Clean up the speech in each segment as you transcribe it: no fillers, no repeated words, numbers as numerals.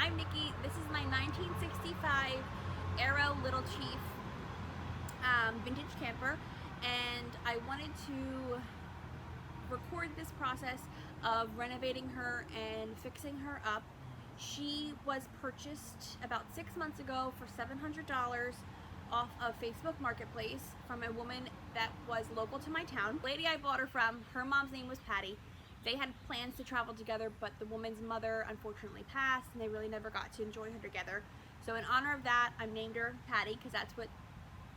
I'm Nikki. This is my 1965 Aero Little Chief vintage camper, and I wanted to record this process of renovating her and fixing her up. She was purchased about 6 months ago for $700 off of Facebook Marketplace from a woman that was local to my town. The lady I bought her from, her mom's name was Patti. They had plans to travel together, but the woman's mother unfortunately passed and they really never got to enjoy her together. So in honor of that, I named her Patti because that's what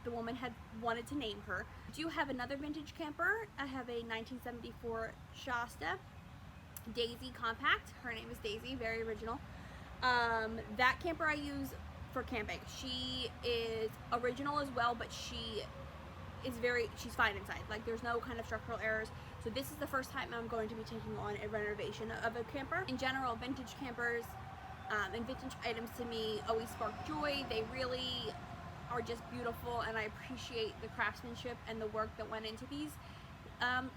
the woman had wanted to name her. I do have another vintage camper. I have a 1974 Shasta Daisy Compact. Her name is Daisy, very original. That camper I use for camping. She is original as well, but she's fine inside. Like, there's no kind of structural errors. So this is the first time I'm going to be taking on a renovation of a camper. In general, vintage campers and vintage items to me always spark joy. They really are just beautiful, and I appreciate the craftsmanship and the work that went into these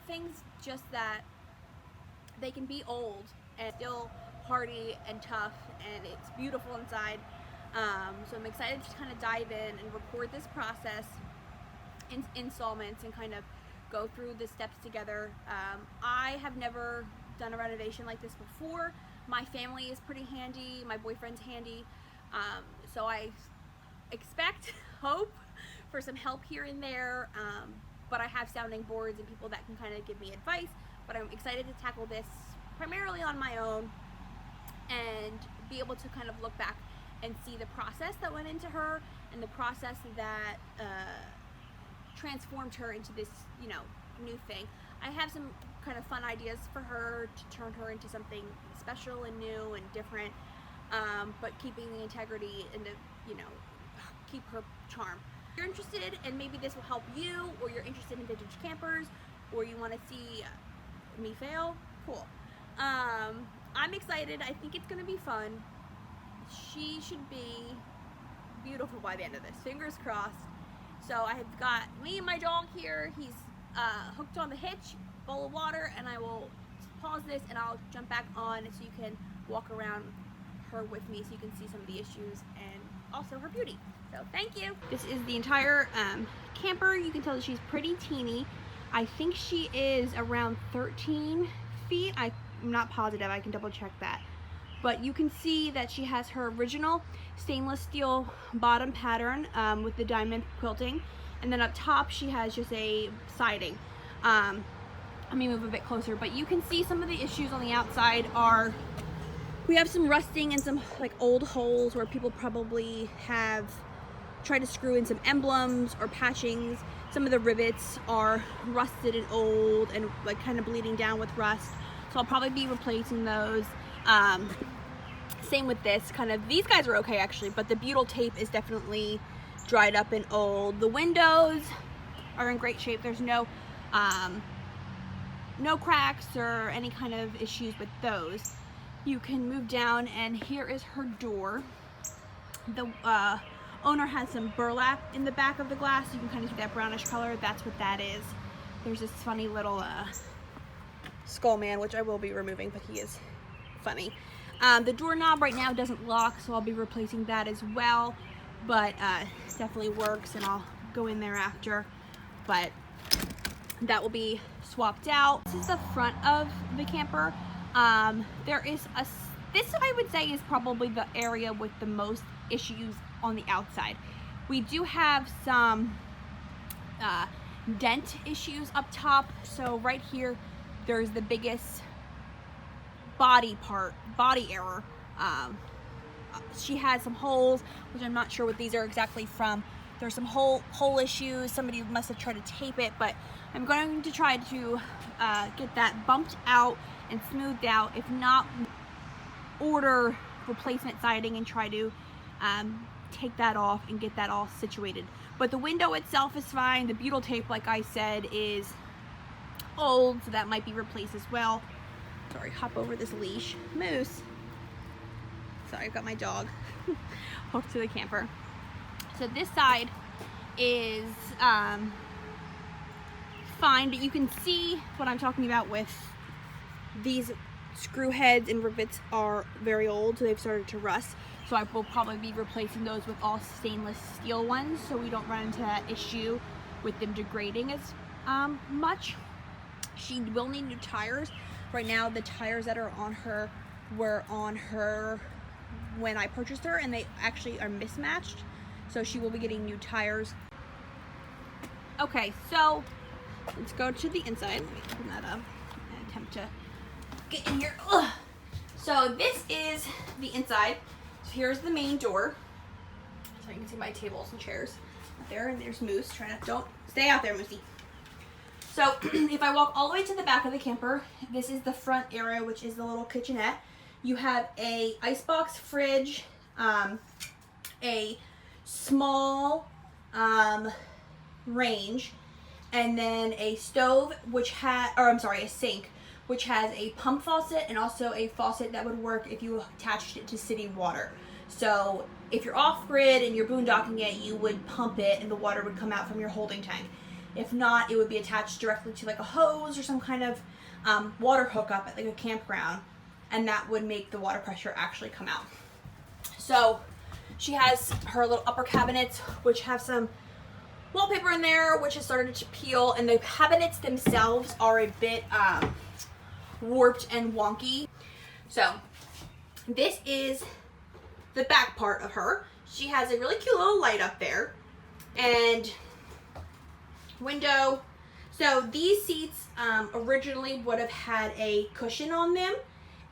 things. Just that they can be old and still hardy and tough, and it's beautiful inside. So I'm excited to kind of dive in and record this process in installments and kind of go through the steps together. I have never done a renovation like this before. My family is pretty handy, my boyfriend's handy, so I expect, hope for some help here and there, but I have sounding boards and people that can kind of give me advice. But I'm excited to tackle this primarily on my own and be able to kind of look back and see the process that went into her and the process that transformed her into this, new thing. I have some kind of fun ideas for her to turn her into something special and new and different, but keeping the integrity and the, keep her charm. If you're interested and maybe this will help you, or you're interested in vintage campers, or you want to see me fail, cool. I'm excited. I think it's going to be fun. She should be beautiful by the end of this. Fingers crossed. So I have got me and my dog here. He's hooked on the hitch, bowl of water, and I will pause this and I'll jump back on so you can walk around her with me so you can see some of the issues and also her beauty. So thank you. This is the entire camper. You can tell that she's pretty teeny. I think she is around 13 feet. I'm not positive. I can double check that. But you can see that she has her original stainless steel bottom pattern with the diamond quilting, and then up top she has just a siding. Let me move a bit closer, but you can see some of the issues on the outside are, we have some rusting and some like old holes where people probably have tried to screw in some emblems or patchings. Some of the rivets are rusted and old and like kind of bleeding down with rust, so I'll probably be replacing those. Same with this, kind of, these guys are okay actually, but the butyl tape is definitely dried up and old. The windows are in great shape. There's no cracks or any kind of issues with those. You can move down, and here is her door. The owner has some burlap in the back of the glass. You can kind of see that brownish color. That's what that is. There's this funny little skull man, which I will be removing, but he is funny. The doorknob right now doesn't lock, so I'll be replacing that as well, but it definitely works, and I'll go in there after, but that will be swapped out. This is the front of the camper. There is this I would say is probably the area with the most issues on the outside. We do have some dent issues up top, so right here there's the biggest body error. She has some holes, which I'm not sure what these are exactly from. There's some hole issues. Somebody must have tried to tape it, but I'm going to try to get that bumped out and smoothed out. If not, order replacement siding and try to take that off and get that all situated. But the window itself is fine. The butyl tape, like I said, is old, so that might be replaced as well. Sorry, hop over this leash. Moose. Sorry, I've got my dog hooked to the camper. So this side is fine, but you can see what I'm talking about with these screw heads and rivets are very old, so they've started to rust. So I will probably be replacing those with all stainless steel ones, so we don't run into that issue with them degrading as much. She will need new tires. Right now, the tires that are on her were on her when I purchased her, and they actually are mismatched. So she will be getting new tires. Okay, so let's go to the inside. Let me open that up and attempt to get in here. Ugh. So this is the inside. So here's the main door. So you can see my tables and chairs out there, and there's Moose. Don't stay out there, Moosey. So if I walk all the way to the back of the camper, this is the front area, which is the little kitchenette. You have a icebox fridge, a small range, and then a stove, a sink, which has a pump faucet and also a faucet that would work if you attached it to city water. So if you're off-grid and you're boondocking it, you would pump it and the water would come out from your holding tank. If not, it would be attached directly to like a hose or some kind of water hookup at like a campground, and that would make the water pressure actually come out. So she has her little upper cabinets, which have some wallpaper in there, which has started to peel, and the cabinets themselves are a bit warped and wonky. So this is the back part of her. She has a really cute little light up there and window. So these seats originally would have had a cushion on them,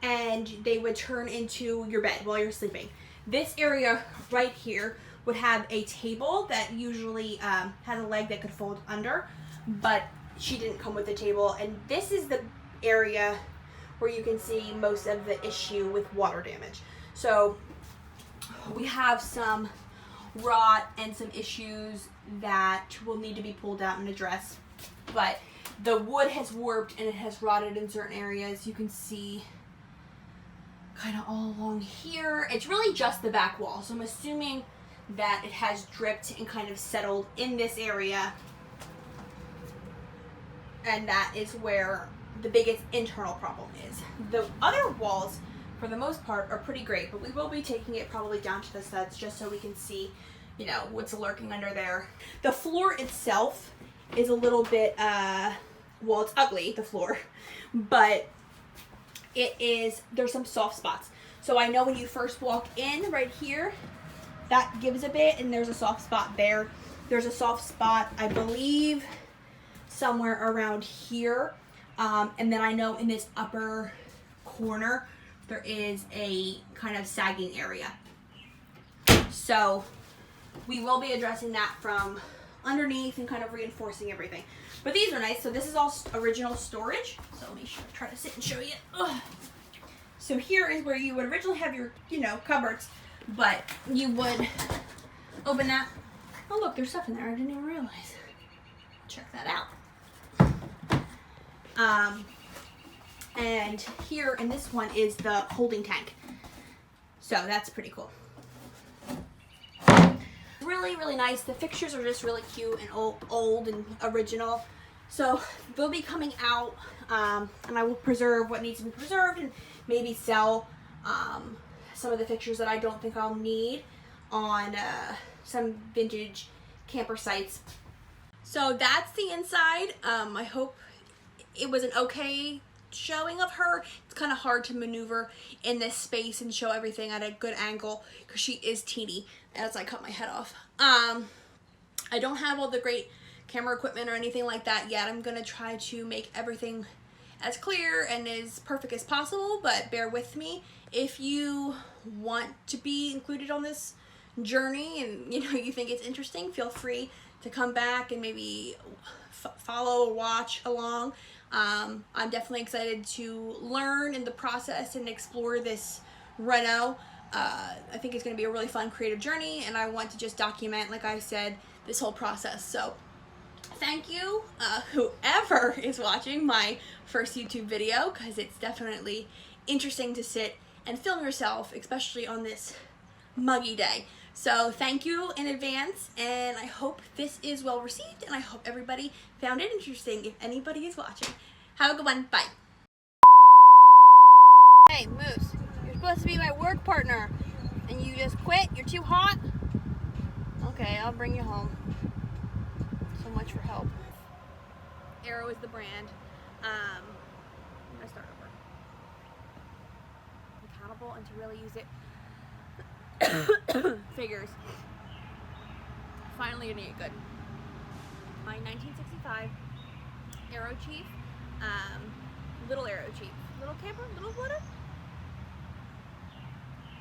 and they would turn into your bed while you're sleeping. This area right here would have a table that usually has a leg that could fold under, but she didn't come with the table. And this is the area where you can see most of the issue with water damage. So we have some rot and some issues that will need to be pulled out and addressed, but the wood has warped and it has rotted in certain areas. You can see kind of all along here. It's really just the back wall, so I'm assuming that it has dripped and kind of settled in this area, and that is where the biggest internal problem is. The other walls, for the most part, are pretty great, but we will be taking it probably down to the studs just so we can see, you know, what's lurking under there. The floor itself is a little bit, well, it's ugly, the floor, but there's some soft spots. So I know when you first walk in right here, that gives a bit, and there's a soft spot there. There's a soft spot, I believe, somewhere around here. And then I know in this upper corner, there is a kind of sagging area. So we will be addressing that from underneath and kind of reinforcing everything. But these are nice. So this is all original storage. So let me try to sit and show you. Ugh. So here is where you would originally have your, cupboards, but you would open that. Oh look, there's stuff in there I didn't even realize. Check that out. And here in this one is the holding tank. So that's pretty cool. Really, really nice. The fixtures are just really cute and old and original. So they'll be coming out, and I will preserve what needs to be preserved and maybe sell some of the fixtures that I don't think I'll need on some vintage camper sites. So that's the inside. I hope it was an okay showing of her. It's kind of hard to maneuver in this space and show everything at a good angle because she is teeny as I cut my head off. I don't have all the great camera equipment or anything like that yet. I'm gonna try to make everything as clear and as perfect as possible, but bear with me. If you want to be included on this journey and you think it's interesting, feel free to come back and maybe follow or watch along. I'm definitely excited to learn in the process and explore this reno. I think it's going to be a really fun creative journey, and I want to just document, like I said, this whole process. So thank you, whoever is watching my first YouTube video, because it's definitely interesting to sit and film yourself, especially on this muggy day. So thank you in advance, and I hope this is well received, and I hope everybody found it interesting if anybody is watching. Have a good one. Bye. Hey, Moose, you're supposed to be my work partner, and you just quit? You're too hot? Okay, I'll bring you home. So much for help. Arrow is the brand. I'm gonna start over. Accountable and to really use it. Figures. Finally gonna get good. My 1965 Arrow Chief, little Arrow Chief. Little camper, little flutter.